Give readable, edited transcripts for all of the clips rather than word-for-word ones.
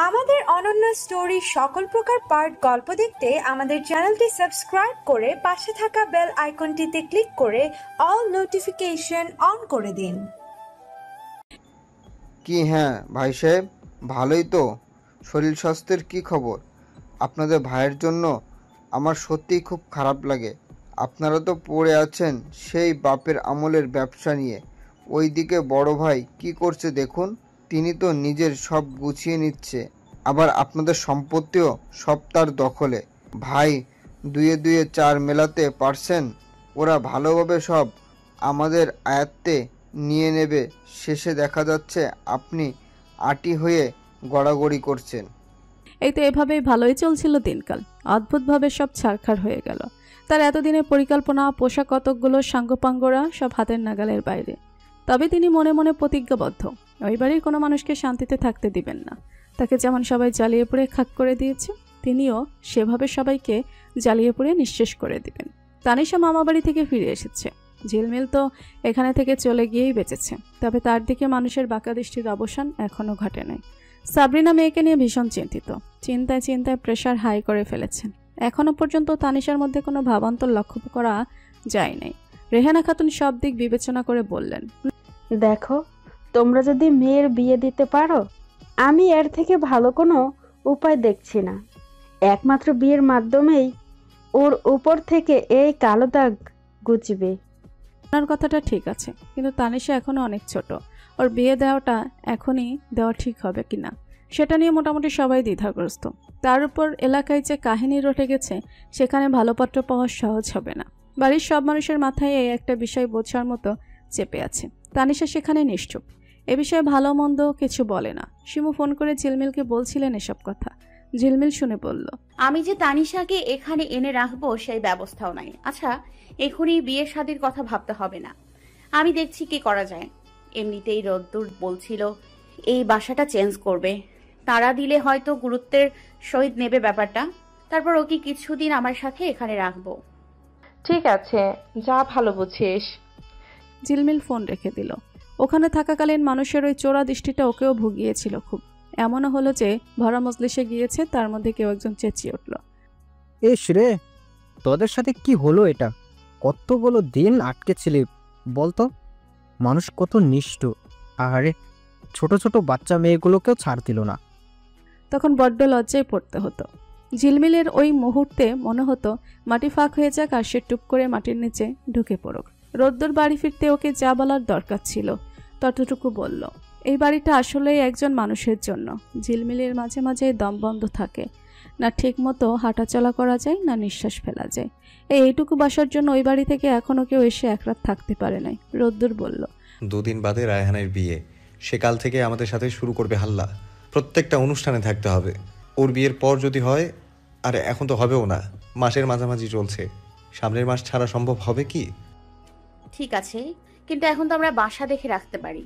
আমাদের অনন্য স্টোরি সকল প্রকার পার্ট গল্প দেখতে আমাদের চ্যানেলটি সাবস্ক্রাইব করে পাশে থাকা বেল আইকনটিতে ক্লিক করে অল নোটিফিকেশন অন করে দিন। কি হ্যাঁ ভাই সাহেব, ভালোই তো। শরীর স্বাস্থ্যের কি খবর? আপনাদের ভাইয়ের জন্য আমার সত্যিই খুব খারাপ লাগে। আপনারা তো পড়ে আছেন সেই বাপের আমলের ব্যবসা নিয়ে। ওইদিকে বড় ভাই কি করছে দেখুন, তিনি তো নিজের সব গুছিয়ে নিচ্ছে, আবার আপনাদের সম্পত্তিও সব তার দখলে। ভাই দুয়ে দুয়ে চার মেলাতে পারছেন, ওরা ভালোভাবে সব আমাদের আয়ত্তে নিয়ে নেবে। শেষে দেখা যাচ্ছে আপনি আটি হয়ে গড়াগড়ি করছেন। এই তো এভাবেই ভালোই চলছিল দিনকাল। অদ্ভুতভাবে সব ছারখার হয়ে গেল। তার এতদিনের পরিকল্পনা, পোশাক কতকগুলো সাঙ্গপাঙ্গরা সব হাতের নাগালের বাইরে। তবে তিনি মনে মনে প্রতিজ্ঞাবদ্ধ, ওই বাড়ির কোনো মানুষকে শান্তিতে থাকতে দিবেন না। তাকে যেমন সবাই জ্বালিয়ে পুড়ে খাক করে দিয়েছে, তিনিও সেভাবে সবাইকে জ্বালিয়ে পুড়ে নিঃশেষ করে দিবেন। তানিশা মামা বাড়ি থেকে ফিরে এসেছে। ঝিলমিল তো এখানে থেকে চলে গিয়েই বেঁচেছে, তবে তার দিকে মানুষের বাঁকা দৃষ্টির অবসান এখনও ঘটে নাই। সাবরিনা মেয়েকে নিয়ে ভীষণ চিন্তিত। চিন্তায় চিন্তায় প্রেশার হাই করে ফেলেছেন। এখনও পর্যন্ত তানিশার মধ্যে কোনো ভাবান্তর লক্ষ্য করা যায় নাই। রেহানা খাতুন সব দিক বিবেচনা করে বললেন, দেখো, তোমরা যদি মেয়ের বিয়ে দিতে পারো, আমি এর থেকে ভালো কোনো উপায় দেখছি না। একমাত্র বিয়ের মাধ্যমেই ওর উপর থেকে এই কালো দাগ ঘুচবে। আপনার কথাটা ঠিক আছে, কিন্তু তানিশা এখনও অনেক ছোট। ওর বিয়ে দেওয়াটা এখনই দেওয়া ঠিক হবে কিনা সেটা নিয়ে মোটামুটি সবাই দ্বিধাগ্রস্ত। তার উপর এলাকায় যে কাহিনী রটে গেছে, সেখানে ভালো পাত্র পাওয়া সহজ হবে না। বাড়ির সব মানুষের মাথায় এই একটা বিষয় বোঝার মতো চেপে আছে। তানিশা সেখানে নিশ্চুপ, এ বিষয়ে ভালো মন্দ কিছু বলে না। শিমু ফোন করে ঝিলমিলকে বলছিলেন এসব কথা। ঝিলমিল শুনে বলল, আমি যে তানিশাকে এখানে এনে রাখবো সেই ব্যবস্থাও নাই। আচ্ছা, এখনই বিয়ে শাদীর কথা ভাবতে হবে না, আমি দেখছি কি করা যায়। এমনিতেই রোদ্দুর বলছিল এই বাসাটা চেঞ্জ করবে, তারা দিলে হয়তো গুরুত্বের সহিত নেবে ব্যাপারটা। তারপর ওকে কিছুদিন আমার সাথে এখানে রাখবো। ঠিক আছে, যা ভালো বুঝিস। ঝিলমিল ফোন রেখে দিল। ওখানে থাকাকালীন মানুষের ওই চোরা দৃষ্টিটা ওকেও ভুগিয়েছিল খুব। এমনও হলো যে ভরা মজলিসে গিয়েছে, তার মধ্যে কেউ একজন চেঁচিয়ে উঠল, এস রে, তোদের সাথে কি হলো? এটা কতগুলো দিন আটকে ছিলি বলতো? মানুষ কত নিষ্ঠুর! আরে ছোট ছোট বাচ্চা মেয়েগুলোকেও ছাড় দিল না। তখন বড্ড লজ্জায় পড়তে হতো। ঝিলমিলের ওই মুহূর্তে মনে হতো মাটি ফাঁক হয়ে যাক আর সে টুপ করে মাটির নিচে ঢুকে পড়ুক। রোদ্দুর বাড়ি ফিরতে ওকে যা বলার দরকার ছিল ততটুকু বলল। এই বাড়িটা আসলেই একজন মানুষের জন্য। ঝিলমিলের মাঝে মাঝে দম বন্ধ থাকে, না ঠিক মতো হাঁটাচলা করা যায়, না নিঃশ্বাস ফেলা যায়। এইটুকু বাসার জন্য ওই বাড়ি থেকে এখনো কেউ এসে এক রাত থাকতে পারে নাই। রোদ্দুর বলল, দুদিন বাদে রায়হানের বিয়ে, সেকাল থেকে আমাদের সাথে শুরু করবে হাল্লা। প্রত্যেকটা অনুষ্ঠানে থাকতে হবে। ওর বিয়ের পর যদি হয়, আর এখন তো হবেও না, মাসের মাঝামাঝি চলছে, সামনের মাস ছাড়া সম্ভব হবে কি? ঠিক আছে, কিন্তু এখন তো আমরা বাসা দেখে রাখতে পারি।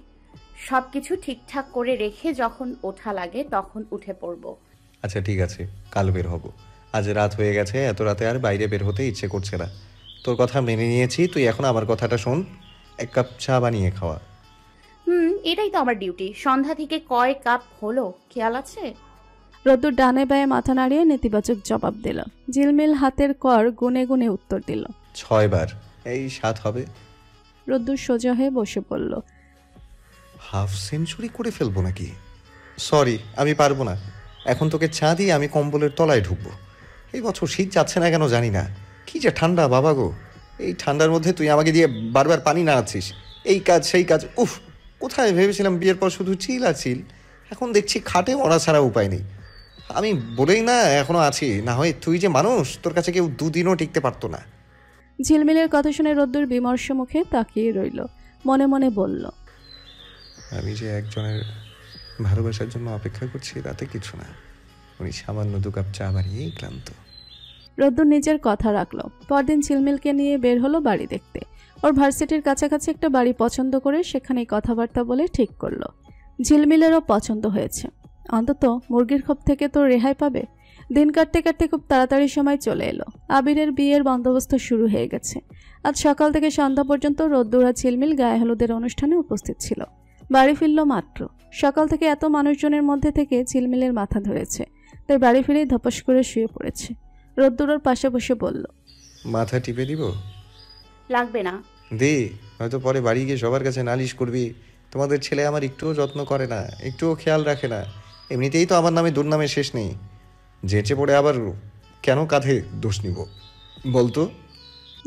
সবকিছু ঠিকঠাক করে রেখে যখন ওঠা লাগে তখন উঠে পড়বো। আচ্ছা ঠিক আছে, কাল বের হব। আজ রাত হয়ে গেছে, এত রাতে আর বাইরে বের হতে ইচ্ছে করছে না। তোর কথা মেনে নিয়েছি, তুই এখন আমার কথাটা শোন। এক কাপ চা বানিয়ে খাওয়া। এটাই তো আমার ডিউটি। সন্ধ্যা থেকে কয় কাপ হলো খেয়াল আছে? রোদ্দুর ডানে বায়ে মাথা নাড়িয়ে নেতিবাচক জবাব দিল। ঝিলমিল হাতের কর গুনে গুনে উত্তর দিল, 6 বার। এই 7 হবে। রোদ্দুর সোজা হয়ে বসে পড়ল। হাফ সেঞ্চুরি করে ফেলবো নাকি? সরি, আমি পারবো না। এখন তোকে চা দিয়ে আমি কম্বলের তলায় ঢুকবো। এই বছর শীত যাচ্ছে না কেন জানি না। কি যে ঠান্ডা বাবা গো! এই ঠান্ডার মধ্যে তুই আমাকে দিয়ে বারবার পানি নাড়াচ্ছিস, এই কাজ সেই কাজ। উফ, কোথায় ভেবেছিলাম বিয়ের পর শুধু চিল আর চিল, এখন দেখছি খাটে মরা ছাড়া উপায় নেই। আমি বলেই না এখনো আছি, না হয় তুই যে মানুষ, তোর কাছে কেউ দুদিনও টিকতে পারতো না। ঝিলমিলের কথা শুনে রোদ্দুর বিমর্ষ মুখে তাকিয়ে রইল। মনে মনে বলল, আমি যে একজনের ভালোবাসার জন্য অপেক্ষা করছি তাতে কিছু না, উনি সামান্য 2 কাপ চা বানিয়েই ক্লান্ত। রোদ্দুর নিজের কথা রাখলো। পরদিন ঝিলমিলকে নিয়ে বের হলো বাড়ি দেখতে। ওর ভার্সিটির কাছাকাছি একটা বাড়ি পছন্দ করে সেখানেই কথাবার্তা বলে ঠিক করলো। ঝিলমিলেরও পছন্দ হয়েছে। অন্তত মুরগির খোপ থেকে তো রেহাই পাবে। দিন কাটতে কাটতে খুব তাড়াতাড়ি সময় চলে এলো। আবিরের বিয়ের বন্দোবস্ত শুরু হয়ে গেছে। আজ সকাল থেকে সন্ধ্যা পর্যন্ত রোদ্দুর আর ঝিলমিল গায়ে হলুদের অনুষ্ঠানে উপস্থিত ছিল। বাড়ি ফিরল মাত্র। সকাল থেকে এত মানুষজনের মধ্যে থেকে ঝিলমিলের মাথা ধরেছে, তাই বাড়ি ফিরেই ধপাস করে শুয়ে পড়েছে। রোদ্দুর ওর পাশে বসে বলল, মাথা টিপে দিব? লাগবে না। দে, হয়তো পরে বাড়ি গিয়ে সবার কাছে নালিশ করবি তোমাদের ছেলে আমার একটুও যত্ন করে না, একটুও খেয়াল রাখে না। এমনিতেই তো আমার নামে দুর্নামে শেষ নেই, যেচে পড়ে আবার কেন কাঁধে দোষ নিব বলতো?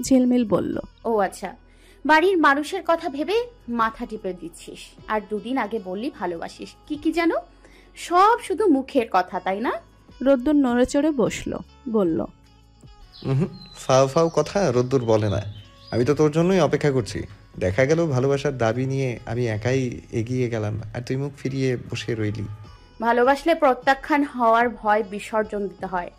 ঝিলমিল বলল, ও আচ্ছা, বাড়ির মানুষের কথা ভেবে মাথা টিপে দিচ্ছিস, আর দুদিন আগে বললি ভালোবাসিস। কি কি যেন, সব শুধু মুখের কথা, তাই না? রোদ্দুর নড়ে চড়ে বসলো, বলল, ফাও ফাও কথা রোদ্দুর বলে না। আমি তো তোর জন্যই অপেক্ষা করছি। দেখা গেল ভালোবাসার দাবি নিয়ে আমি একাই এগিয়ে গেলাম, আর তুই মুখ ফিরিয়ে বসে রইলি। ভালোবাসলে প্রত্যাখ্যান হওয়ার ভয় বিসর্জন দিতে হয়।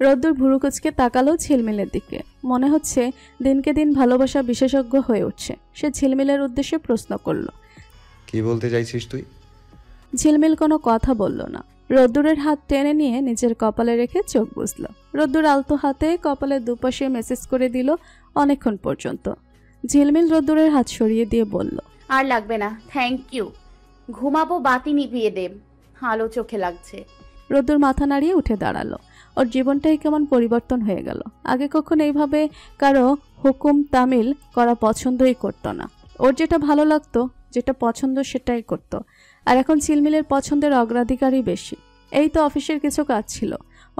রোদ্দুর ভুরুকুচকে তাকালো ঝিলমিলের দিকে। মনে হচ্ছে দিনকে দিন ভালোবাসা বিশেষজ্ঞ হয়ে উঠছে। সে ঝিলমিলের উদ্দেশ্যে প্রশ্ন করল, কি বলতে চাইছিস তুই? ঝিলমিল কোনো কথা বলল না। রোদ্দুরের হাত টেনে নিয়ে নিজের কপালে রেখে চোখ বুঝল। রোদ্দুর আলতো হাতে কপালের দুপাশে মেসেজ করে দিল অনেকক্ষণ পর্যন্ত। ঝিলমিল রোদ্দুরের হাত সরিয়ে দিয়ে বলল, আর লাগবে না, থ্যাংক ইউ। ঘুমাবো, বাতি নিভিয়ে দেব, আলো চোখে লাগছে। রোদ্দুর মাথা নাড়িয়ে উঠে দাঁড়ালো। ওর জীবনটাই কেমন পরিবর্তন হয়ে গেল। আগে কখনো এইভাবে কারো হুকুম তামিল করা পছন্দই করতো না। ওর যেটা ভালো লাগতো, যেটা পছন্দ সেটাই করতো। আর এখন ঝিলমিলের পছন্দের অগ্রাধিকারই বেশি। এই তো অফিসের কিছু কাজ ছিল,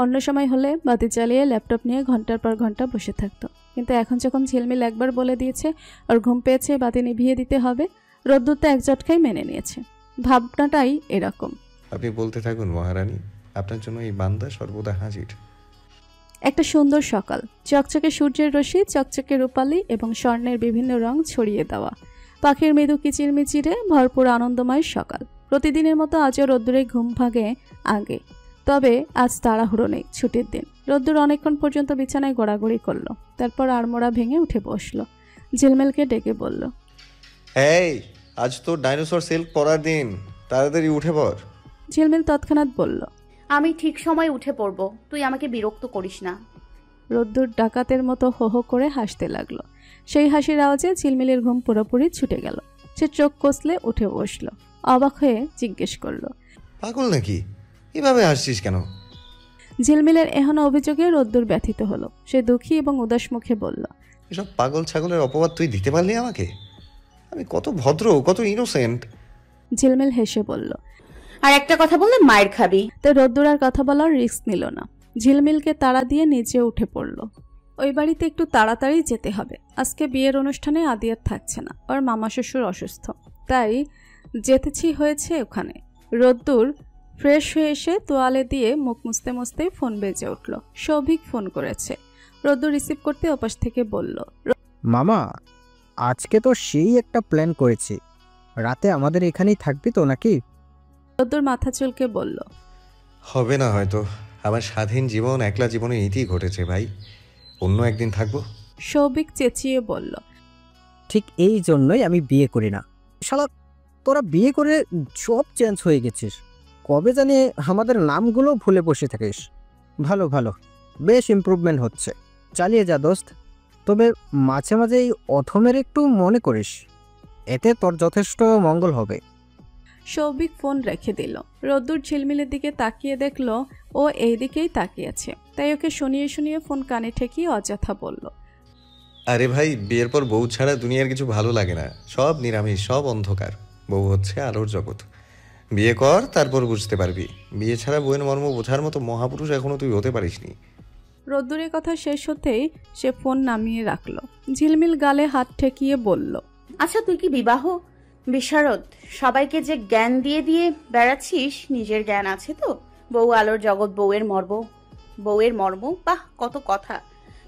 অন্য সময় হলে বাতি জ্বালিয়ে ল্যাপটপ নিয়ে ঘন্টার পর ঘন্টা বসে থাকতো। কিন্তু এখন যখন ঝিলমিল একবার বলে দিয়েছে ওর ঘুম পেয়েছে, বাতি নিভিয়ে দিতে হবে, রোদ্দুর তো এক ঝটকাই মেনে নিয়েছে। ভাবনাটাই এরকম। আপনি বলতে থাকুন মহারানী, আপনার জন্য এই বান্দা সর্বদা হাজির। একটা সুন্দর সকাল, চকচকে সূর্যের রশ্মি, চকচকে রূপালি এবং স্বর্ণের বিভিন্ন রং ছড়িয়ে দেওয়া, পাখির মৃদু কিচিরমিচিরে ভরপুর আনন্দময় সকাল। প্রতিদিনের মতো আজও রোদ্দুরে ঘুম ভাগে আগে, তবে আজ তাড়াহুড়ো নেই, ছুটির দিন। রোদ্দুর অনেকক্ষণ পর্যন্ত বিছানায় গড়াগড়ি করলো, তারপর আড়মোড়া ভেঙে উঠে বসলো। ঝিলমিলকে ডেকে বলল, এই, আজ তো ডাইনোসর সিল্ক পরার দিন, তাড়াতাড়ি উঠে পড়। ঝিলমিল তৎক্ষণাৎ বলল, আমি ঠিক সময় উঠে পড়বো, তুই আমাকে বিরক্ত করিস না। রোদ্দুর ডাকাতের মতো হো হো করে হাসতে লাগলো। সেই হাসির আওয়াজে ঝিলমিলের ঘুম পুরোপুরি ছুটে গেল। সে চোখ কষলে উঠে বসলো। অবাক হয়ে জিজ্ঞেস করলো, পাগল নাকি? এভাবে হাসছিস কেন? ঝিলমিলের এহেন অভিযোগে রোদ্দুর ব্যথিত হলো। সে দুঃখী এবং উদাস মুখে বলল, এসব পাগল ছাগলের অপবাদ তুই দিতে পারলি আমাকে? আমি কত ভদ্র, কত ইনোসেন্ট। ঝিলমিল হেসে বলল, আর একটা কথা বললে মায়ের খাবি। তাই রোদ্দুর আর কথা বলার রিস্ক নিল না। ঝিলমিলকে তাড়া দিয়ে নিচে উঠে পড়ল। ওই বাড়িতে একটু তাড়াতাড়ি যেতে হবে। আজকে বিয়ের অনুষ্ঠানে আদিয়ার থাকছে না, ওর মামা শ্বশুর অসুস্থ, তাই যেতেছি হয়েছে ওখানে। রোদ্দুর ফ্রেশ হয়ে এসে তোয়ালে দিয়ে মুখ মুছতে মুছতেই ফোন বেজে উঠল। সৌভিক ফোন করেছে। রোদ্দুর রিসিভ করতে ওপাশ থেকে বলল, মামা, আজকে তো সেই একটা প্ল্যান করেছি, রাতে আমাদের এখানেই থাকবি তো নাকি? রোদ্দুর মাথা চুলকে বলল, হবে না হয়তো, আমার স্বাধীন জীবন একলা জীবনে ইতি ঘটেছে ভাই, অন্য একদিন থাকবো। সৌভিক চেঁচিয়ে বলল, ঠিক এই জন্যই আমি বিয়ে করি না। শালা, তোরা বিয়ে করে সব চেঞ্জ হয়ে গেছিস। কবে জানি আমাদের নামগুলো ভুলে বসে থাকিস। ভালো ভালো, বেশ ইমপ্রুভমেন্ট হচ্ছে, চালিয়ে যা দোস্ত। তবে মাঝে মাঝে এই অথমের একটু মনে করিস, এতে তোর যথেষ্ট মঙ্গল হবে। সৌভিক ফোন রেখে দিল। রোদ্দুর ঝিলমিলের দিকে তাকিয়ে দেখল ও এই দিকেই তাকিয়েছে, তাই ওকে শুনিয়ে শুনিয়ে ফোন কানে ঠেকিয়ে অযথা বলল, আরে ভাই, বিয়ের পর বউ ছাড়া দুনিয়ার কিছু ভালো লাগে না, সব নিরামিষ, সব অন্ধকার। বউ হচ্ছে আলোর জগৎ। বিয়ে কর, তারপর বুঝতে পারবি। বিয়ে ছাড়া বউয়ের মর্ম বোঝার মতো মহাপুরুষ এখনো তুই হতে পারিসনি। রোদ্দুরের কথা শেষ হতেই সে ফোন নামিয়ে রাখল। ঝিলমিল গালে হাত ঠেকিয়ে বলল, আচ্ছা, তুই কি বিবাহ বিশারদ? সবাইকে যে জ্ঞান দিয়ে দিয়ে বেড়াচ্ছিস, নিজের জ্ঞান আছে তো? বউ আলোর জগৎ, বউয়ের মর্ম, বাহ, কত কথা।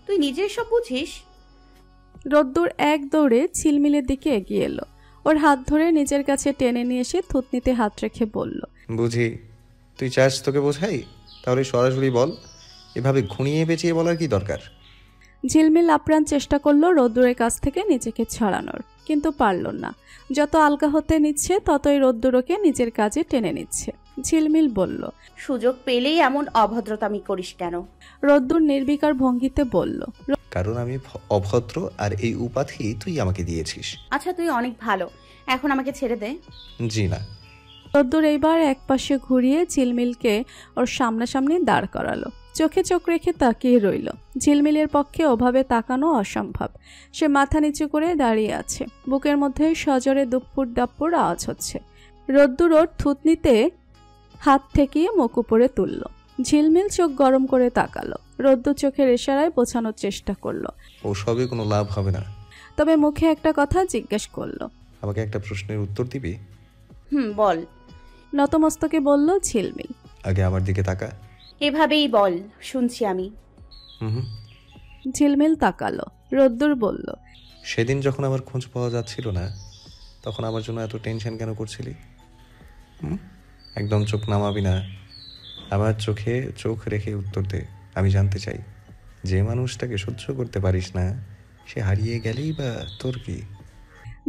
তুই নিজে সব বুঝিস। রোদ্দুর এক দৌড়ে ঝিলমিলের দিকে এগিয়ে এলো। ওর হাত ধরে নিজের কাছে টেনে নিয়ে এসে থুতনিতে হাত রেখে বলল, বুঝি। তুই চাস তোকে বোঝাই? তাহলে সরাসরি বল, এভাবে ঘুরিয়ে পেঁচিয়ে বলার কি দরকার? ঝিলমিল আপ্রাণ চেষ্টা করলো রোদ্দুরের কাছ থেকে নিজেকে ছাড়ানোর, কিন্তু পারল না। যত আলগা হতে নিচ্ছে ততই রোদ্দুর ওকে নিজের কাজে টেনে নিচ্ছে। ঝিলমিল বলল, সুযোগ পেলেই এমন অভদ্রতামি করিস কেন? রোদ্দুর নির্বিকার ভঙ্গিতে বলল, কারণ আমি অভদ্র, আর এই উপাধি তুই আমাকে দিয়েছিস। আচ্ছা, তুই অনেক ভালো, এখন আমাকে ছেড়ে দে। জি না। রোদ্দুর এইবার একপাশে ঘুরিয়ে ঝিলমিলকে ওর সামনাসামনি দাঁড় করালো। চোখে চোখ রেখে তাকিয়ে রইল। ঝিলমিলের পক্ষে ওভাবে তাকানো অসম্ভব। সে মাথা নিচু করে দাঁড়িয়ে আছে। বুকের মধ্যে সজোরে দুপ্পুর দাপ্পুর আওয়াজ হচ্ছে। রোদ্দুর ওর থুতনিতে হাত ঠেকিয়ে মুখ উপরে তুলল। ঝিলমিল চোখ গরম করে তাকালো। রোদ্দুর চোখের ইশারায় বোঝানোর চেষ্টা করলো, ও সবই কোনো লাভ হবে না। তবে মুখে একটা কথা জিজ্ঞেস করলো। আমাকে একটা প্রশ্নের উত্তর দিবি? বল। নতমস্তকে বলল ঝিলমিল। আগে আমার দিকে তাকা। এভাবেই বল, শুনছি আমি। হুম। ঝিলমিল তাকালো। রোদ্দুর বলল, সেদিন যখন আমার খোঁজ পাওয়া যাচ্ছিল না, তখন আমার জন্য এত টেনশন কেন করছিলি? একদম চোখ নামাবি না, আমার চোখে চোখ রেখে উত্তর দে। আমি জানতে চাই, যে মানুষটাকে সহ্য করতে পারিস না, সে হারিয়ে গেলেই বা তোর কি?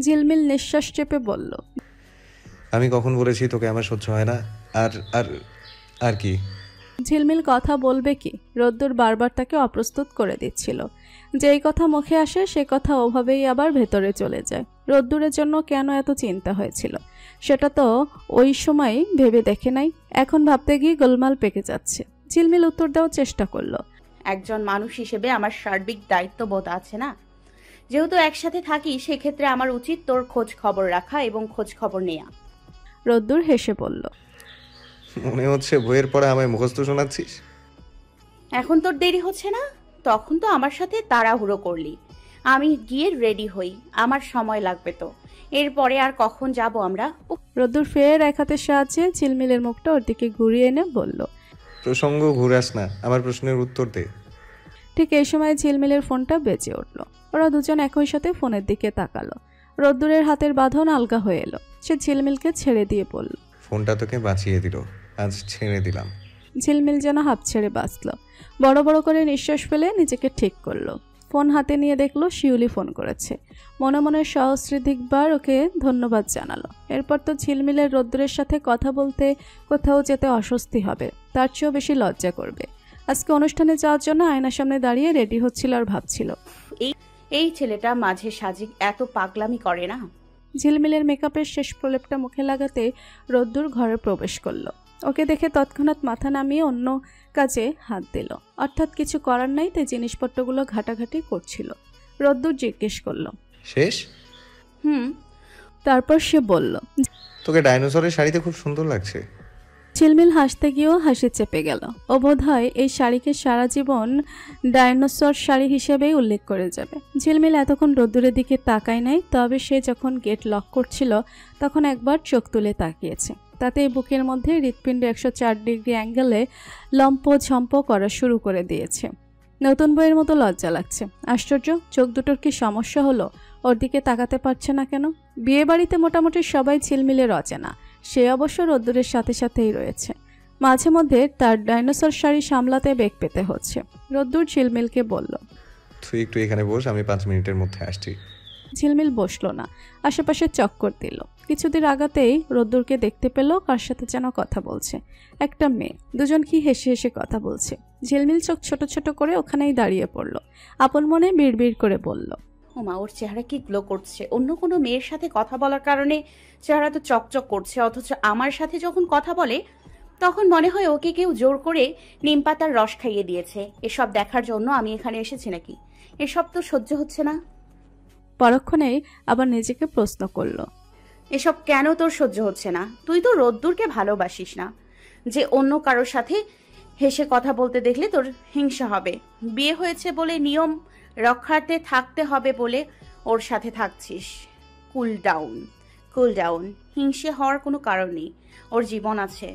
ঝিলমিল নিঃশ্বাস চেপে বলল, আমি কখন বলেছি তোকে আমার সহ্য হয় না? আর আর আর কি? ঝিলমিল কথা বলবে কি? রোদ্দুর বারবার তাকে অপ্রস্তুত করে দিচ্ছিল। যেই কথা মুখে আসে সে কথা ওভাবেই আবার ভেতরে চলে যায়। রোদ্দুরের জন্য কেন এত চিন্তা হয়েছিল সেটা তো ওই সময় ভেবে দেখে নাই। এখন ভাবতে গিয়ে গোলমাল পেকে যাচ্ছে। ঝিলমিল উত্তর দেওয়ার চেষ্টা করলো, একজন মানুষ হিসেবে আমার সার্বিক দায়িত্ববোধ আছে না? যেহেতু একসাথে থাকি, সেক্ষেত্রে আমার উচিত তোর খোঁজ খবর রাখা এবং খোঁজ খবর নেয়া। রোদ্দুর হেসে বলল, মনে হচ্ছে বইয়ের পড়া আমায় মুখস্থ শোনাচ্ছিস। এখন তোর দেরি হচ্ছে না? তখন তো আমার সাথে তাড়াহুড়ো করলি। আমি গিয়ে রেডি হই, আমার সময় লাগবে তো। এরপরে আর কখন যাব আমরা? রোদ্দুর ফের এক হাতের সাহায্যে ঝিলমিলের মুখটা ওর দিকে ঘুরিয়ে এনে বলল, প্রসঙ্গ ঘুরাস না, আমার প্রশ্নের উত্তর দে। ঠিক এই সময় ঝিলমিলের ফোনটা বেজে উঠল। ওরা দুজন একই সাথে ফোনের দিকে তাকালো। রোদ্দুরের হাতের বাঁধন আলগা হয়ে এলো। সে ঝিলমিলকে ছেড়ে দিয়ে বলল, ফোনটা তোকে বাঁচিয়ে দিল, আজ ছেড়ে দিলাম। ঝিলমিল যেন হাঁপ ছেড়ে বাঁচল। বড় বড় করে নিঃশ্বাস ফেলে নিজেকে ঠিক করলো। ফোন হাতে নিয়ে দেখলো শিউলি ফোন করেছে। মনে মনে সহস্রাধিকবার ওকে ধন্যবাদ জানালো। এরপর তো ঝিলমিলের রোদ্দুরের সাথে কথা বলতে কোথাও যেতে অস্বস্তি হবে, তার চেয়েও বেশি লজ্জা করবে। আজকে অনুষ্ঠানে যাওয়ার জন্য আয়নার সামনে দাঁড়িয়ে রেডি হচ্ছিল আর ভাবছিল, এই ছেলেটা মাঝে সাঝে এত পাগলামি করে না। ঝিলমিলের মেকআপের শেষ প্রলেপটা মুখে লাগাতে রোদ্দুর ঘরে প্রবেশ করলো। ওকে দেখে তৎক্ষণাৎ মাথা নামিয়ে অন্য কাজে হাত দিল। অর্থাৎ কিছু করার নাই, তাই জিনিসপত্রগুলো ঘাটাঘাটি করছিল। রোদ্দুর জিজ্ঞেস করলো, শেষ? তারপর সে বলল, তোকে ডাইনোসরের শাড়িতে খুব সুন্দর লাগছে। ঝিলমিল হাসতে গিয়েও হাসি চেপে গেল। ও বোধ হয় এই শাড়িকে সারা জীবন ডাইনোসর শাড়ি হিসেবেই উল্লেখ করে যাবে। ঝিলমিল এতক্ষণ রোদ্দুরের দিকে তাকায় নাই, তবে সে যখন গেট লক করছিল তখন একবার চোখ তুলে তাকিয়েছে। তাতে বুকের মধ্যে হৃৎপিণ্ড 104 ডিগ্রি অ্যাঙ্গেলে লম্প ঝম্প করা শুরু করে দিয়েছে। নতুন বইয়ের মতো লজ্জা লাগছে। আশ্চর্য, চোখ দুটোর কি সমস্যা হলো? ওর দিকে তাকাতে পারছে না কেন? বিয়ে বাড়িতে মোটামুটি সবাই ঝিলমিলের অচেনা, সে অবশ্য রোদ্দুরের সাথে সাথেই রয়েছে। মাঝে মধ্যে তার ডাইনোসর শাড়ি সামলাতে বেগ পেতে হচ্ছে। রোদ্দুর ঝিলমিলকে বলল, তুই একটু এখানে বস, আমি 5 মিনিটের মধ্যে আসছি। ঝিলমিল বসলো না, আশেপাশে চক্কর দিল। কিছুদিন আগাতেই রোদ্দুরকে দেখতে পেল কার সাথে যেন কথা বলছে। একটা মেয়ে, দুজন কি হেসে হেসে কথা বলছে। ঝিলমিল চোখ ছোট ছোট করে ওখানেই দাঁড়িয়ে পড়ল। আপন মনে বিড়বিড় করে বলল, ওমা, ওর চেহারা কি গ্লো করছে! অন্য কোনো মেয়ের সাথে কথা বলার কারণে চেহারা তো চকচক করছে, অথচ আমার সাথে যখন কথা বলে তখন মনে হয় ওকে কেউ জোর করে নিমপাতার রস খাইয়ে দিয়েছে। এসব দেখার জন্য আমি এখানে এসেছি নাকি? এসব তো সহ্য হচ্ছে না। পরক্ষণেই আবার নিজেকে প্রশ্ন করল, এসব কেন তোর সহ্য হচ্ছে না? তুই তো রোদ্দুরকে ভালোবাসিস না যে অন্য কারোর সাথে হেসে কথা বলতে দেখলে তোর হিংসা হবে। বিয়ে হয়েছে বলে নিয়ম রক্ষার্থে থাকতে হবে বলে ওর সাথে থাকছিস। Cool down. হিংসে হওয়ার কোনো কারণ নেই। ওর জীবন আছে,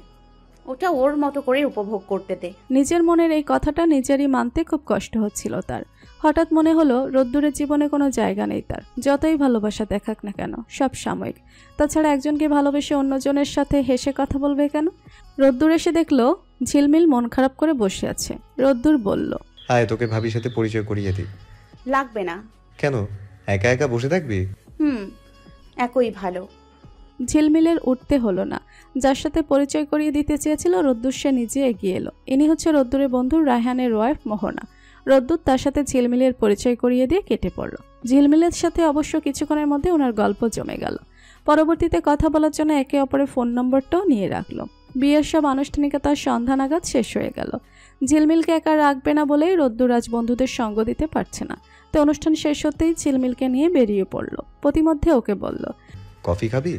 ওটা ওর মতো করে উপভোগ করতে দে। নিজের মনের এই কথাটা নিজেরই মানতে খুব কষ্ট হচ্ছিল তার। হঠাৎ মনে হলো রোদ্দুরের জীবনে কোনো জায়গা নেই তার। যতই ভালোবাসা দেখাক না কেন, সব সাময়িক। তাছাড়া একজনকে ভালোবেসে অন্যজনের সাথে হেসে কথা বলবে কেন? রোদ্দুর এসে দেখলো ঝিলমিল মন খারাপ করে বসে আছে। রোদ্দুর বলল, আয় তোকে ভাবির সাথে পরিচয় করিয়ে দিই। লাগবে না। কেন, একা একা বসে থাকবি? একই ভালো। ঝিলমিলের উঠতে হলো না। যার সাথে পরিচয় করিয়ে দিতে চেয়েছিল রোদ্দুর সে নিজে এগিয়ে এলো। ইনি হচ্ছে রোদ্দুরের বন্ধু রায়হানের ওয়াইফ মোহনা। রোদ্দুর তার সাথে ঝিলমিলের পরিচয় করিয়ে দিয়ে কেটে পড়ল। ঝিলমিলের সাথে অবশ্য কিছুক্ষণের মধ্যে ওনার গল্প জমে গেল। পরবর্তীতে কথা বলার জন্য একে অপরের ফোন নম্বরটাও নিয়ে রাখলো। বিয়ের সব আনুষ্ঠানিকতার সন্ধ্যা নাগাদ শেষ হয়ে গেল। ঝিলমিলকে একা রাখবে না বলেই রোদ্দুর আজ বন্ধুদের সঙ্গ দিতে পারছে না। তো অনুষ্ঠান শেষ হতেই ঝিলমিলকে নিয়ে বেরিয়ে পড়লো। প্রতিমধ্যে ওকে বলল, কফি খাবি?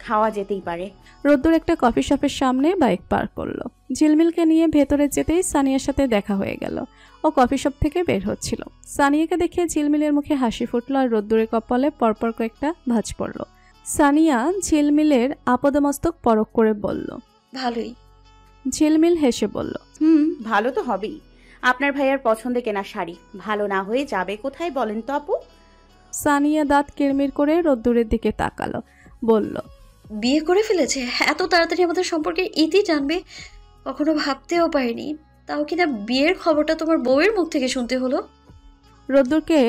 খাওয়া যেতেই পারে। রোদ্দুর একটা কফি শপের সামনে বাইক পার্ক করলো। ঝিলমিলকে নিয়ে ভেতরে যেতেই সানিয়ার সাথে দেখা হয়ে গেল। ও কফি শপ থেকে বের হচ্ছিল। সানিয়াকে দেখে ঝিলমিলের মুখে হাসি ফুটলো আর রোদ্দুরের কপালে পরপর কয়েকটা ভাঁজ পড়ল। সানিয়া ঝিলমিলের আপদমস্তক পরখ করে বলল, ভালোই। ঝিলমিল হেসে বলল, ভালো তো হবেই। আপনার ভাইয়ার পছন্দে কেনা শাড়ি ভালো না হয়ে যাবে কোথায় বলেন তো আপু? সানিয়া দাঁত কিরমির করে রোদ্দুরের দিকে তাকালো, বলল, বিয়ে করে ফেলেছে? এত তাড়াতাড়ি আমাদের সম্পর্কে ইতি জানবে কখনো ভাবতেও পারিনি। তাও কিনা বিয়ের খবরটা তোমার বউয়ের মুখ থেকে শুনতে হলো। রোদ্দুরকে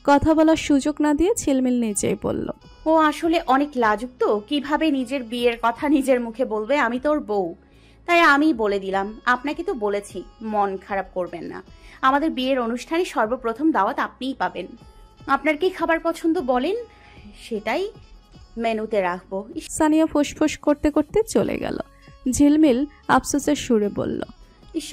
কথা বলার সুযোগ না দিয়ে ঝিলমিল নিজেই বলল, ও আসলে অনেক লাজুক তো, কিভাবে নিজের বিয়ের কথা নিজের মুখে বলবে? আমি তোর বউ, তাই আমি বলে দিলাম। আপনাকে তো বলেছি মন খারাপ করবেন না, আমাদের বিয়ের অনুষ্ঠানে সর্বপ্রথম দাওয়াত আপনিই পাবেন। আপনার কি খাবার পছন্দ বলেন, সেটাই মেনুতে রাখবো। সানিয়া ফুসফুস করতে করতে চলে গেল। ঝিলমিল আফসোসের সুরে বলল,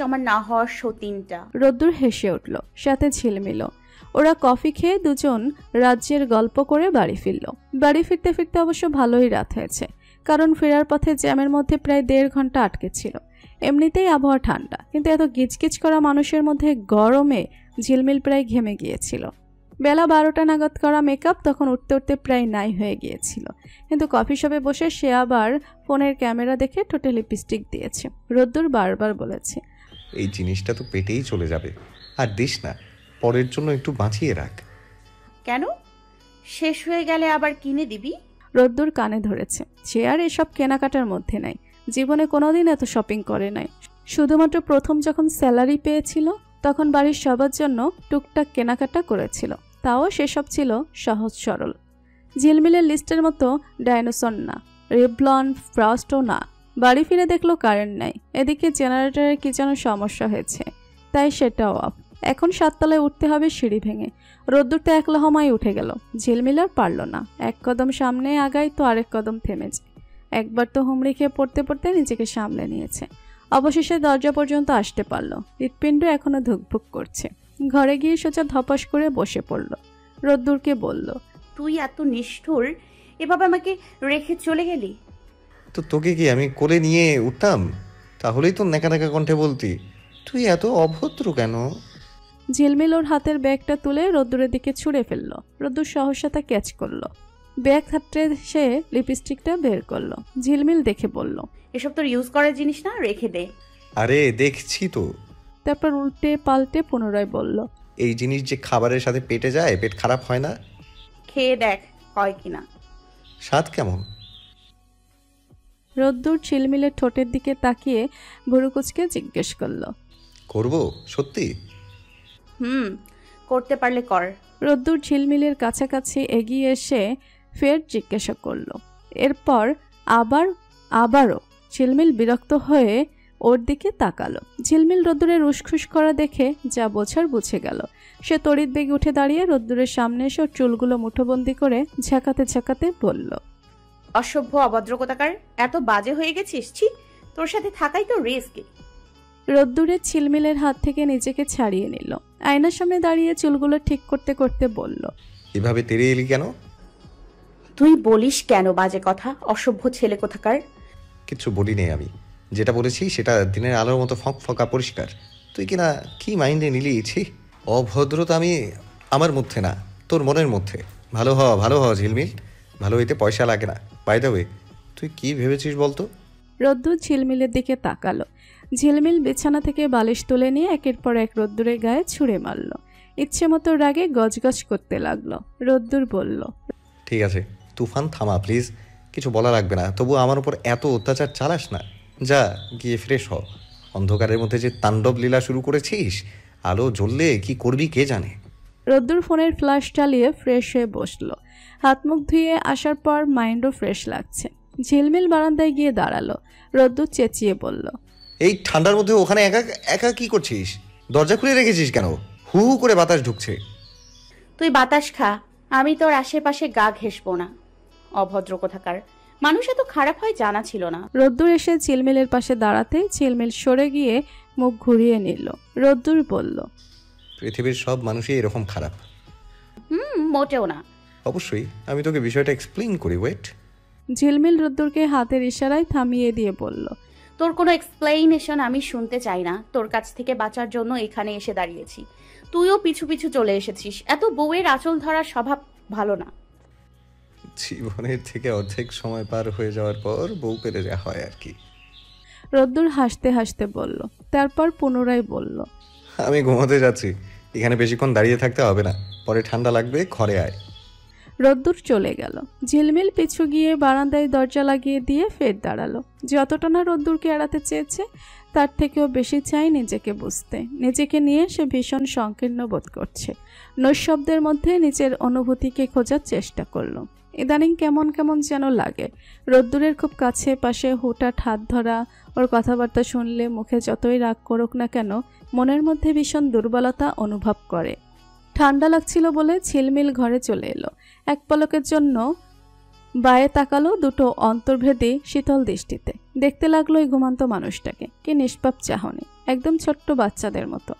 আমার না হওয়ার সতীনটা। রোদ্দুর হেসে উঠল, সাথে ঝিলমিলও। ওরা কফি খেয়ে দুজন রাজ্যের গল্প করে বাড়ি ফিরল। বাড়ি ফিরতে ফিরতে অবশ্য ভালোই রাত হয়েছে, কারণ ফেরার পথে জ্যামের মধ্যে প্রায় 1.5 ঘন্টা আটকে ছিল। এমনিতেই আবহাওয়া ঠান্ডা, কিন্তু এত গিজগিজ করা মানুষের মধ্যে গরমে ঝিলমিল প্রায় ঘেমে গিয়েছিল। বেলা 12টা নাগাদ করা মেকআপ তখন উঠতে উঠতে প্রায় নাই হয়ে গিয়েছিল। কিন্তু কফি শপে বসে সে আবার ফোনের ক্যামেরা দেখে ঠোঁটে লিপস্টিক দিয়েছে। রোদ্দুর বারবার বলেছে, এই জিনিসটা তো পেটেই চলে যাবে, আর দিস না, পরের জন্য একটু বাঁচিয়ে রাখ। কেন? শেষ হয়ে গেলে আবার কিনে দিবি? রোদ্দুর কানে ধরেছে, সে আর এসব কেনাকাটার মধ্যে নাই। জীবনে কোনোদিন এত শপিং করে নাই। শুধুমাত্র প্রথম যখন স্যালারি পেয়েছিল তখন বাড়ির সবার জন্য টুকটাক কেনাকাটা করেছিল, তাও সেসব ছিল সহজ সরল। ঝিলমিলের লিস্টের মতো ডাইনোসর না, রেভলন, ফ্রস্টও না। বাড়ি ফিরে দেখলো কারেন্ট নাই। এদিকে জেনারেটরের কি যেন সমস্যা হয়েছে, তাই সেটাও অফ। এখন 7 তলায় উঠতে হবে সিঁড়ি ভেঙে। রোদ্দুরটা এক লহমায় উঠে গেল। ঝিলমিল আর পারল না। এক কদম সামনে আগায় তো আরেক কদম থেমে যায়। একবার তো হুমড়ি খেয়ে পড়তে পড়তে নিজেকে সামলে নিয়েছে। অবশেষে দরজা পর্যন্ত আসতে পারল। হৃৎপিণ্ড এখনো ধুকভুক করছে। ঘরে গিয়ে সোজা ধপাস করে বসে পড়ল। রোদ্দুরকে বলল, তুই এত নিষ্ঠুর, এভাবে আমাকে রেখে চলে গেলি? তো তোকে কি আমি কোলে নিয়ে উঠতাম? তাহলেই তো নেকা নেকা কণ্ঠে বলতি, তুই এত অভদ্র কেন? ঝিলমিল ওর হাতের ব্যাগটা তুলে রোদ্দুরের দিকে ছুঁড়ে ফেললো। রোদ্দুর সহসা তা ক্যাচ করলো। ব্যাগ হাতে সে লিপস্টিকটা বের করলো। ঝিলমিল দেখে বলল, এসব তোর ইউজ করার জিনিস না, রেখে দে। আরে দেখছি তো। তারপর উল্টে পাল্টে পুনরায় বলল, এই জিনিস যে খাবারের সাথে পেটে যায়, পেট খারাপ হয় না? খেয়ে দেখ হয় কিনা। স্বাদ কেমন? রোদ্দুর ঝিলমিলের ঠোঁটের দিকে তাকিয়ে ভুরুকুচকে জিজ্ঞেস করলো, করব সত্যি? করতে পারলে কর। রোদ্দুর ঝিলমিলের কাছাকাছি এগিয়ে এসে ফের জিজ্ঞাসা করলো। এরপর আবারও ঝিলমিল বিরক্ত হয়ে ওর দিকে তাকালো। ঝিলমিল রোদ্দুরের উসখুস করা দেখে যা বোঝার বুঝে গেল। সে তড়িৎ বেগে উঠে দাঁড়িয়ে রোদ্দুরের সামনে এসে ওর চুলগুলো মুঠোবন্দি করে ঝাঁকাতে ঝাঁকাতে বলল, অসভ্য অভদ্র কোথাকার, এত বাজে হয়ে গেছিস? ছি, তোর সাথে থাকাই তো রিস্ক। রোদ্দুরের ঝিলমিলের হাত থেকে নিজেকে ছাড়িয়ে নিল। আয়নার সামনে দাঁড়িয়ে চুলগুলো ঠিক করতে করতে বলল, এভাবে তেড়ে এলি কেন? তুই বলিস কেন বাজে কথা, অসভ্য ছেলে কোথাকার? কিচ্ছু বলি নেই আমি। যেটা বলেছি সেটা দিনের আলোর মতো ফকফকা পরিষ্কার। তুই কিনা কি মাইন্ডে নিলি? ছি, অভদ্রতা আমি আমার মধ্যে না, তোর মনের মধ্যে। ভালো হ ঝিলমিল, ভালো হইতে পয়সা লাগে না। বাই দ্য ওয়ে, তুই কি ভেবেছিস বলতো? রোদ্দুর ঝিলমিলের দিকে তাকালো। ঝিলমিল বিছানা থেকে বালিশ তুলে নিয়ে একের পর এক রোদ্দুরের গায়ে ছুঁড়ে মারল। ইচ্ছে মতো রাগে গজগজ করতে লাগলো। রোদ্দুর বলল, ঠিক আছে, তুফান থামা প্লিজ, কিছু বলা লাগবে না। তবু আমার উপর এত অত্যাচার চালাস না। যা গিয়ে ফ্রেশ হ। অন্ধকারের মধ্যে যে তাণ্ডব লীলা শুরু করেছিস, আলো জ্বললে কি করবি কে জানে। রোদ্দুর ফোনের ফ্ল্যাশ চালিয়ে ফ্রেশ হয়ে বসলো। হাত মুখ ধুয়ে আসার পর মাইন্ডও ফ্রেশ লাগছে। ঝিলমিল বারান্দায় গিয়ে দাঁড়ালো। রোদ্দুর চেঁচিয়ে বলল, এই ঠান্ডার মধ্যে ওখানে একা একা কি করছিস? দরজা খুলে রেখেছিস কেন? হু হু করে বাতাস ঢুকছে। তুই বাতাস খা, আমি তোর আশেপাশে গা ঘেঁষবো না। অভদ্র কোথাকার। মানুষ এত খারাপ হয় জানা ছিল না। রোদ্দুর এসে ঝিলমিলের পাশে দাঁড়াতে ঝিলমিল সরে গিয়ে মুখ ঘুরিয়ে নিল। রোদ্দুর বলল, পৃথিবীর সব মানুষই এরকম খারাপ। মোটেও না। অবশ্যই, আমি তোকে বিষয়টা এক্সপ্লেইন করি, ওয়েট। ঝিলমিল রোদ্দুরকে হাতের ইশারায় থামিয়ে দিয়ে বলল, তোর কোনো এক্সপ্লেনেশন আমি শুনতে চাই না। তোর কাছ থেকে বাঁচার জন্য এখানে এসে দাঁড়িয়েছি, তুইও পিছু পিছু চলে এসেছিস। এত বউয়ের আঁচল ধরার স্বভাব ভালো না। জীবনের থেকে অর্ধেক সময় পার হয়ে যাওয়ার পর বউ পেলে যা হয় আর কি। রোদ্দুর হাসতে হাসতে বলল, তারপর পুনরায় বলল, আমি ঘুমাতে যাচ্ছি, এখানে বেশিক্ষণ দাঁড়িয়ে থাকতে হবে না, পরে ঠান্ডা লাগবে, ঘরে আয়। রোদ্দুর চলে গেল। ঝিলমিল পিছু গিয়ে বারান্দায় দরজা লাগিয়ে দিয়ে ফের দাঁড়ালো। যতটা না রোদ্দুরকে এড়াতে চেয়েছে, তার থেকেও বেশি চাই নিজেকে বুঝতে। নিজেকে নিয়ে সে ভীষণ সংকীর্ণ বোধ করছে। নৈশব্দের মধ্যে নিজের অনুভূতিকে খোঁজার চেষ্টা করলো। ইদানিং কেমন কেমন যেন লাগে। রোদ্দুরের খুব কাছে পাশে হুটহাট হাত ধরা, ওর কথাবার্তা শুনলে মুখে যতই রাগ করুক না কেন, মনের মধ্যে ভীষণ দুর্বলতা অনুভব করে। ঠান্ডা লাগছিল বলে ঝিলমিল ঘরে চলে এলো। এক পলকের জন্য বায়ে তাকালো দুটো অন্তর্ভেদী শীতল দৃষ্টিতে। দেখতে লাগলো এই ঘুমান্ত মানুষটাকে। কি নিষ্পাপ চাহনি, একদম ছোট্ট বাচ্চাদের মতো।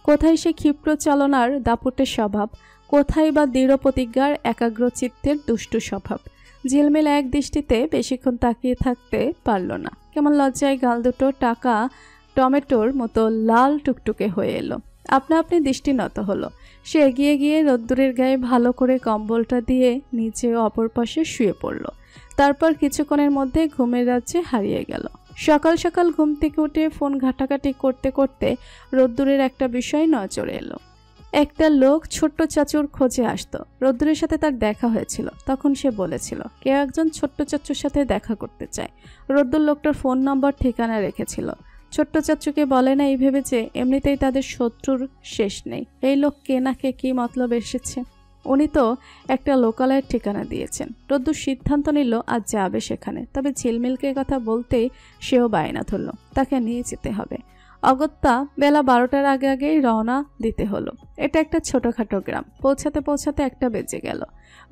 কোথায় সে ক্ষিপ্র চালনার দাপুটের স্বভাব, কোথায় বা দৃঢ় প্রতিজ্ঞার একাগ্র চিত্তের দুষ্টু স্বভাব। ঝিলমিল এক দৃষ্টিতে বেশিক্ষণ তাকিয়ে থাকতে পারল না। কেমন লজ্জায় গাল দুটো টাকা টমেটোর মতো লাল টুকটুকে হয়ে এলো। আপনা আপনি দৃষ্টি নত হলো। সে এগিয়ে গিয়ে রোদ্দুরের গায়ে ভালো করে কম্বলটা দিয়ে নিচে অপর পাশে শুয়ে পড়ল। তারপর কিছুক্ষণের মধ্যে ঘুমের রাজ্যে হারিয়ে গেল। সকাল সকাল ঘুম থেকে উঠে ফোন ঘাটাঘাটি করতে করতে রোদ্দুরের একটা বিষয় নজরে এলো। একটা লোক ছোট্ট চাচুর খোঁজে আসতো। রোদ্দুরের সাথে তার দেখা হয়েছিল। তখন সে বলেছিল কেউ একজন ছোট্ট চাচুর সাথে দেখা করতে চায়। রোদ্দুর লোকটার ফোন নম্বর ঠিকানা রেখেছিল। ছোট্ট চাচুকে বলে না এই ভেবেছে এমনিতেই তাদের শত্রুর শেষ নেই। এই লোক কে না কে কি মতলব এসেছে। উনি তো একটা লোকালয়ের ঠিকানা দিয়েছেন। রোদ্দুর সিদ্ধান্ত নিল আজ যাবে সেখানে। তবে ঝিলমিলকে কথা বলতেই সেও বায়না ধরল, তাকে নিয়ে যেতে হবে। অগত্যা বেলা 12টার আগে আগেই রওনা দিতে হলো। এটা একটা ছোটখাটো গ্রাম। পৌঁছাতে পৌঁছাতে 1টা বেজে গেল।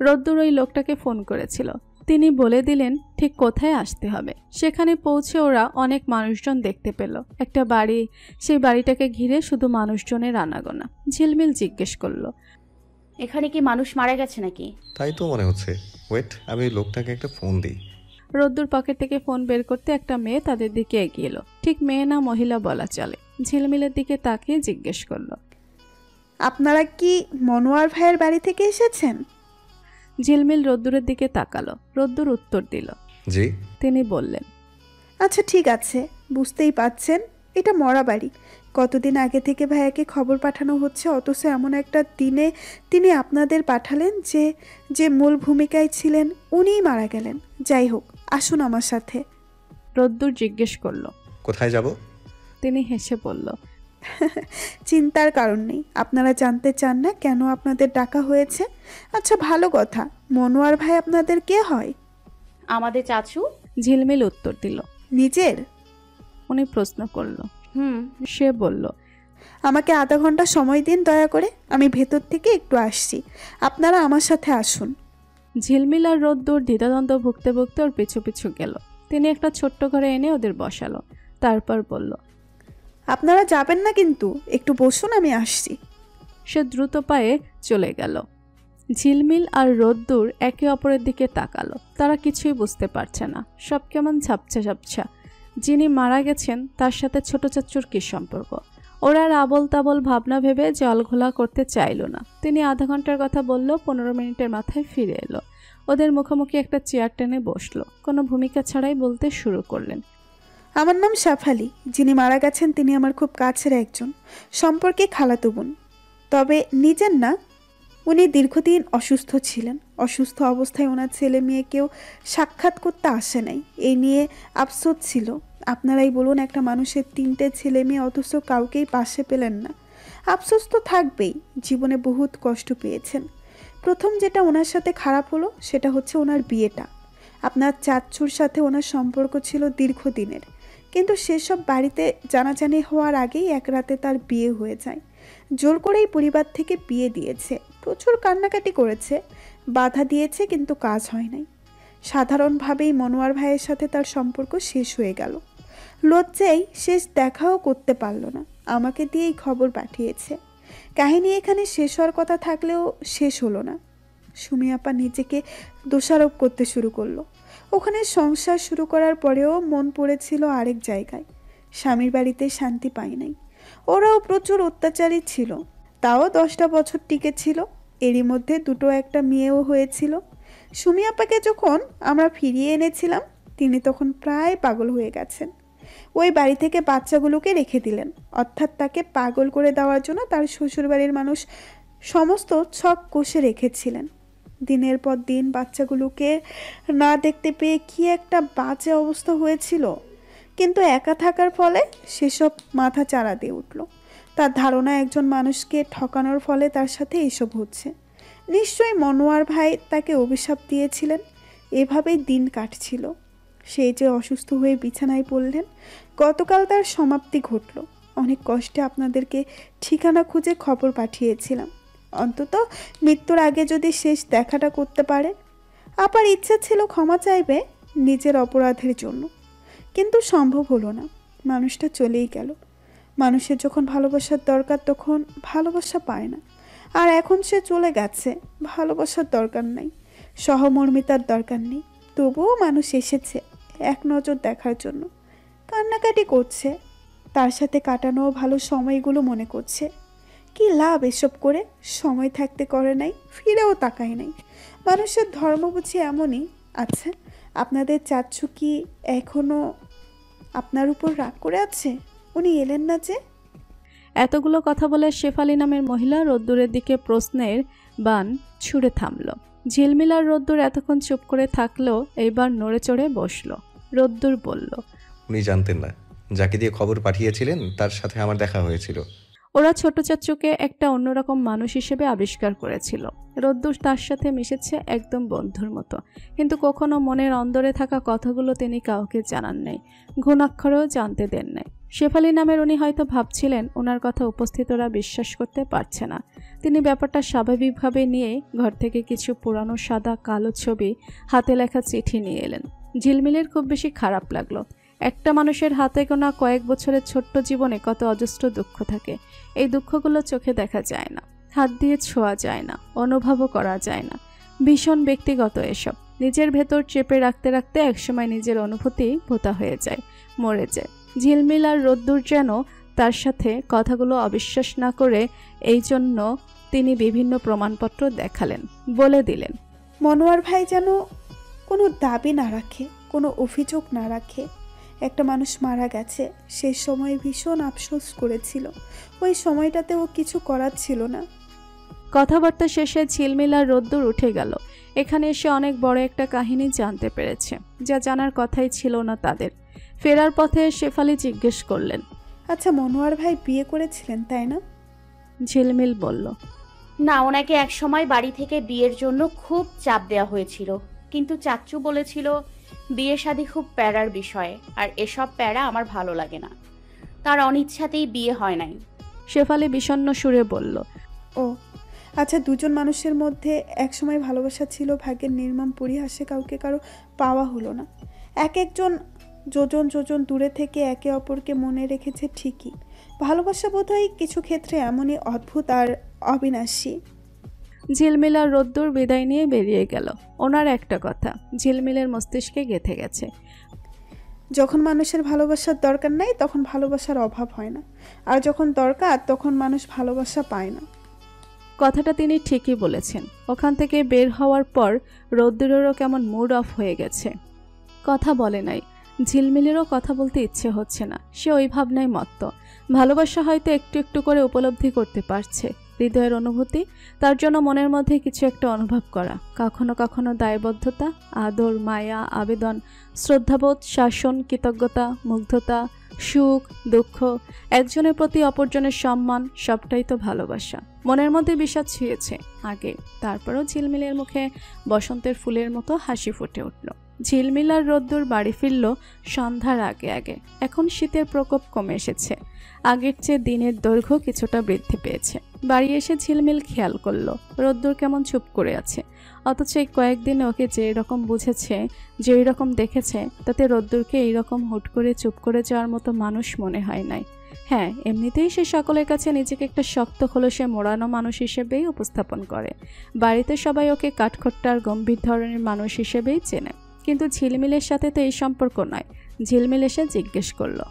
রোদ্দুর ওই লোকটাকে ফোন করেছিল। তিনি বলে দিলেন ঠিক কোথায় আসতে হবে। সেখানে পৌঁছে ওরা অনেক মানুষজন দেখতে পেল। একটা বাড়ি, সেই বাড়িটাকে ঘিরে শুধু মানুষজনের আনাগোনা। ঝিলমিল জিজ্ঞেস করলো, এখানে কি মানুষ মারা গেছে নাকি? তাই তো মনে হচ্ছে, ওয়েট, আমি ওই লোকটাকে একটা ফোন দিই। রোদ্দুর পকেট থেকে ফোন বের করতে একটা মেয়ে তাদের দিকে এগিয়ে এলো। ঠিক মেয়ে না মহিলা বলা চলে। ঝিলমিলের দিকে তাকিয়ে জিজ্ঞেস করলো, আপনারা কি মনোয়ার ভাইয়ের বাড়ি থেকে এসেছেন? ঝিলমিল রোদ্দুরের দিকে তাকালো। রোদ্দুর উত্তর দিল, জি। তিনি বললেন, আচ্ছা ঠিক আছে, বুঝতেই পাচ্ছেন এটা মরা বাড়ি। কতদিন আগে থেকে ভাইয়াকে খবর পাঠানো হচ্ছে, অথচ এমন একটা দিনে তিনি আপনাদের পাঠালেন যে মূল ভূমিকায় ছিলেন উনিই মারা গেলেন। যাই হোক, আসুন আমার সাথে। রোদ্দুর জিজ্ঞেস করলো, কোথায় যাব? তিনি হেসে বলল, চিন্তার কারণ নেই। আপনারা জানতে চান না কেন আপনাদের ডাকা হয়েছে? আচ্ছা ভালো কথা, মনোয়ার ভাই আপনাদের কে হয়? আমাদের চাচু। ঝিলমিল উত্তর দিল। নিজের? উনি প্রশ্ন করলো। সে বলল, আমাকে আধা ঘন্টা সময় দিন দয়া করে, আমি ভেতর থেকে একটু আসছি, আপনারা আমার সাথে আসুন। ঝিলমিল আর রোদ্দুর দ্বিধাদ্বন্দ্ব ভুগতে ভুগতে ওর পিছু পিছু গেল। তিনি একটা ছোট্ট ঘরে এনে ওদের বসালো। তারপর বলল, আপনারা যাবেন না কিন্তু, একটু বসুন, আমি আসছি। সে দ্রুত পায়ে চলে গেল। ঝিলমিল আর রোদ্দুর একে অপরের দিকে তাকালো। তারা কিছুই বুঝতে পারছে না। সব কেমন ঝাপসা ঝাপসা। যিনি মারা গেছেন তার সাথে ছোট চাচুর কী সম্পর্ক? ওরা আর আবল তাবল ভাবনা ভেবে জল ঘোলা করতে চাইল না। তিনি আধা ঘন্টার কথা বলল, 15 মিনিটের মাথায় ফিরে এলো। ওদের মুখোমুখি একটা চেয়ার টেনে বসলো। কোনো ভূমিকা ছাড়াই বলতে শুরু করলেন, আমার নাম সাফালি। যিনি মারা গেছেন তিনি আমার খুব কাছের একজন, সম্পর্কে খালাতো বোন, তবে নিজের না। উনি দীর্ঘদিন অসুস্থ ছিলেন। অসুস্থ অবস্থায় ওনার ছেলে মেয়ে কেউ সাক্ষাৎ করতে আসে নাই, এই নিয়ে আফসোস ছিল। আপনারাই বলুন, একটা মানুষের 3টে ছেলে মেয়ে, অথচ কাউকেই পাশে পেলেন না। আফসোস তো থাকবেই, জীবনে বহুত কষ্ট পেয়েছেন। প্রথম যেটা ওনার সাথে খারাপ হলো সেটা হচ্ছে ওনার বিয়েটা। আপনার চাচুর সাথে ওনার সম্পর্ক ছিল দীর্ঘদিনের, কিন্তু সেসব বাড়িতে জানাজানি হওয়ার আগেই এক রাতে তার বিয়ে হয়ে যায়। জোর করেই পরিবার থেকে বিয়ে দিয়েছে। প্রচুর কান্নাকাটি করেছে, বাধা দিয়েছে, কিন্তু কাজ হয় নাই। সাধারণভাবেই মনোয়ার ভাইয়ের সাথে তার সম্পর্ক শেষ হয়ে গেল। লজ্জায় শেষ দেখাও করতে পারল না, আমাকে দিয়েই খবর পাঠিয়েছে। কাহিনী এখানে শেষ হওয়ার কথা থাকলেও শেষ হলো না। সুমি আপা নিজেকে দোষারোপ করতে শুরু করলো। ওখানে সংসার শুরু করার পরেও মন পড়েছিল আরেক জায়গায়। স্বামীর বাড়িতে শান্তি পাই নাই। ওরাও প্রচুর অত্যাচারী ছিল, তাও 10টা বছর টিকেছিল। এরই মধ্যে দুটো একটা মেয়েও হয়েছিল। সুমি আপাকে যখন আমরা ফিরিয়ে এনেছিলাম তিনি তখন প্রায় পাগল হয়ে গেছেন। ওই বাড়ি থেকে বাচ্চাগুলোকে রেখে দিলেন, অর্থাৎ তাকে পাগল করে দেওয়ার জন্য তার শ্বশুরবাড়ির মানুষ সমস্ত ছক কষে রেখেছিলেন। দিনের পর দিন বাচ্চাগুলোকে না দেখতে পেয়ে কি একটা বাজে অবস্থা হয়েছিল। কিন্তু একা থাকার ফলে সেসব মাথা চাড়া দিয়ে উঠল। তার ধারণা একজন মানুষকে ঠকানোর ফলে তার সাথে এসব হচ্ছে। নিশ্চয়ই মনোয়ার ভাই তাকে অভিশাপ দিয়েছিলেন। এভাবেই দিন কাটছিল। সেই যে অসুস্থ হয়ে বিছানায় পড়লেন, গতকাল তার সমাপ্তি ঘটল। অনেক কষ্টে আপনাদেরকে ঠিকানা খুঁজে খবর পাঠিয়েছিলাম, অন্তত মৃত্যুর আগে যদি শেষ দেখাটা করতে পারে। আপার ইচ্ছা ছিল ক্ষমা চাইবে নিজের অপরাধের জন্য, কিন্তু সম্ভব হলো না। মানুষটা চলেই গেল। মানুষের যখন ভালোবাসার দরকার তখন ভালোবাসা পায় না। আর এখন সে চলে গেছে, ভালোবাসার দরকার নাই, সহমর্মিতার দরকার নেই। তবুও মানুষ এসেছে এক নজর দেখার জন্য, কান্নাকাটি করছে, তার সাথে কাটানো ভালো সময়গুলো মনে করছে। কি লাভ এসব করে? সময় থাকতে করে নাই, ফিরেও তাকায় নাই। মানুষের ধর্ম বুঝি এমনই। আচ্ছা, আপনাদের চাচ্ছু কি এখনো আপনার উপর রাগ করে আছে? উনি এলেন না যে? এতগুলো কথা বলে শেফালি নামের মহিলা রোদ্দুরের দিকে প্রশ্নের বান ছুঁড়ে থামল। ঝিলমিলার রোদ্দুর এতক্ষণ চুপ করে থাকলো, এইবার নড়ে চড়ে বসলো। রোদ্দুর বলল, উনি জানতেন না, যাকে দিয়ে খবর পাঠিয়েছিলেন তার সাথে আমার দেখা হয়েছিল। ওরা ছোট চাচুকে একটা অন্যরকম মানুষ হিসেবে আবিষ্কার করেছিল। রোদ্দুর তার সাথে মিশেছে একদম বন্ধুর মতো, কিন্তু কখনো মনের অন্দরে থাকা কথাগুলো তিনি কাউকে জানান নাই, ঘুণাক্ষরেও জানতে দেন নাই। শেফালি নামের উনি হয়তো ভাবছিলেন ওনার কথা উপস্থিতরা বিশ্বাস করতে পারছে না। তিনি ব্যাপারটা স্বাভাবিকভাবে নিয়ে ঘর থেকে কিছু পুরানো সাদা কালো ছবি, হাতে লেখা চিঠি নিয়ে এলেন। ঝিলমিলের খুব বেশি খারাপ লাগলো। একটা মানুষের হাতে গোনা কয়েক বছরের ছোট্ট জীবনে কত অজস্র দুঃখ থাকে। এই দুঃখগুলো চোখে দেখা যায় না, হাত দিয়ে ছোঁয়া যায় না, অনুভবও করা যায় না। ভীষণ ব্যক্তিগত এসব। নিজের ভেতর চেপে রাখতে রাখতে একসময় নিজের অনুভূতি ভোতা হয়ে যায়, মরে যায়। ঝিলমিল আর রোদ্দুর যেন তার সাথে কথাগুলো অবিশ্বাস না করে এই জন্য তিনি বিভিন্ন প্রমাণপত্র দেখালেন, বলে দিলেন, মনোয়ার ভাই যেন কোনো দাবি না রাখে, কোনো অভিযোগ না রাখে। একটা মানুষ মারা গেছে, সেই সময় ভীষণ আফসোস করেছিল। ওই সময়টাতে ও কিছু করার ছিল না। কথাবার্তা শেষে ঝিলমিল আর রোদ্দুর উঠে গেল। এখানে এসে অনেক বড় একটা কাহিনী জানতে পেরেছে, যা জানার কথাই ছিল না তাদের। ফেরার পথে শেফালি জিজ্ঞেস করলেন, আচ্ছা, মনোয়ার ভাই বিয়ে করেছিলেন তাই না? ঝিলমিল বলল, না, ওনাকে একসময় বাড়ি থেকে বিয়ের জন্য খুব চাপ দেওয়া হয়েছিল, কিন্তু চাচ্চু বলেছিল বিয়ে শাদী খুব প্যারার বিষয়, আর এসব প্যারা আমার ভালো লাগে না। তার অনিচ্ছাতেই বিয়ে হয় নাই। শেফালি বিষণ্ণ সুরে বলল, ও আচ্ছা, দুজন মানুষের মধ্যে একসময় ভালোবাসা ছিল, ভাগ্যের নির্মম পরিহাসে কাউকে কারো পাওয়া হলো না। এক একজন যোজন যোজন দূরে থেকে একে অপরকে মনে রেখেছে ঠিকই। ভালোবাসা বোধহয় কিছু ক্ষেত্রে এমনই অদ্ভুত আর অবিনাশী। ঝিলমিল আর রোদ্দুর বিদায় নিয়ে বেরিয়ে গেল। ওনার একটা কথা ঝিলমিলের মস্তিষ্কে গেঁথে গেছে, যখন মানুষের ভালোবাসার দরকার নাই তখন ভালোবাসার অভাব হয় না, আর যখন দরকার তখন মানুষ ভালোবাসা পায় না। কথাটা তিনি ঠিকই বলেছেন। ওখান থেকে বের হওয়ার পর রোদ্দুরেরও কেমন মুড অফ হয়ে গেছে। কথা বলে নাই, ঝিলমিলেরও কথা বলতে ইচ্ছে হচ্ছে না। সে ওই ভাবনায় মত্ত। ভালোবাসা হয়তো একটু একটু করে উপলব্ধি করতে পারছে, হৃদয়ের অনুভূতি, তার জন্য মনের মধ্যে কিছু একটা অনুভব করা, কখনো কখনো দায়বদ্ধতা, আদর, মায়া, আবেদন, শ্রদ্ধাবোধ, শাসন, কৃতজ্ঞতা, মুগ্ধতা, সুখ, দুঃখ, একজনের প্রতি অপরজনের সম্মান, সবটাই তো ভালোবাসা। মনের মধ্যে বিষাদ ছুঁয়েছে আগে, তারপরও ঝিলমিলের মুখে বসন্তের ফুলের মতো হাসি ফুটে উঠল। ঝিলমিল আর রোদ্দুর বাড়ি ফিরল সন্ধ্যার আগে আগে। এখন শীতের প্রকোপ কমে এসেছে, আগের চেয়ে দিনের দৈর্ঘ্য কিছুটা বৃদ্ধি পেয়েছে। বাড়ি এসে ঝিলমিল খেয়াল করলো রোদ্দুর কেমন চুপ করে আছে। অথচ এই কয়েকদিনে ওকে যেই রকম বুঝেছে, যেই রকম দেখেছে, তাতে রোদ্দুরকে এইরকম হুট করে চুপ করে যাওয়ার মতো মানুষ মনে হয় নাই। হ্যাঁ, এমনিতেই সে সকলের কাছে নিজেকে একটা শক্ত খোলসে মোড়ানো মানুষ হিসেবেই উপস্থাপন করে। বাড়িতে সবাই ওকে কাঠখোট্টা আর গম্ভীর ধরনের মানুষ হিসেবেই চেনে। কিন্তু ঝিলমিলের সাথে তো এই সম্পর্ক নয়। ঝিলমিল এসে জিজ্ঞেস করলো,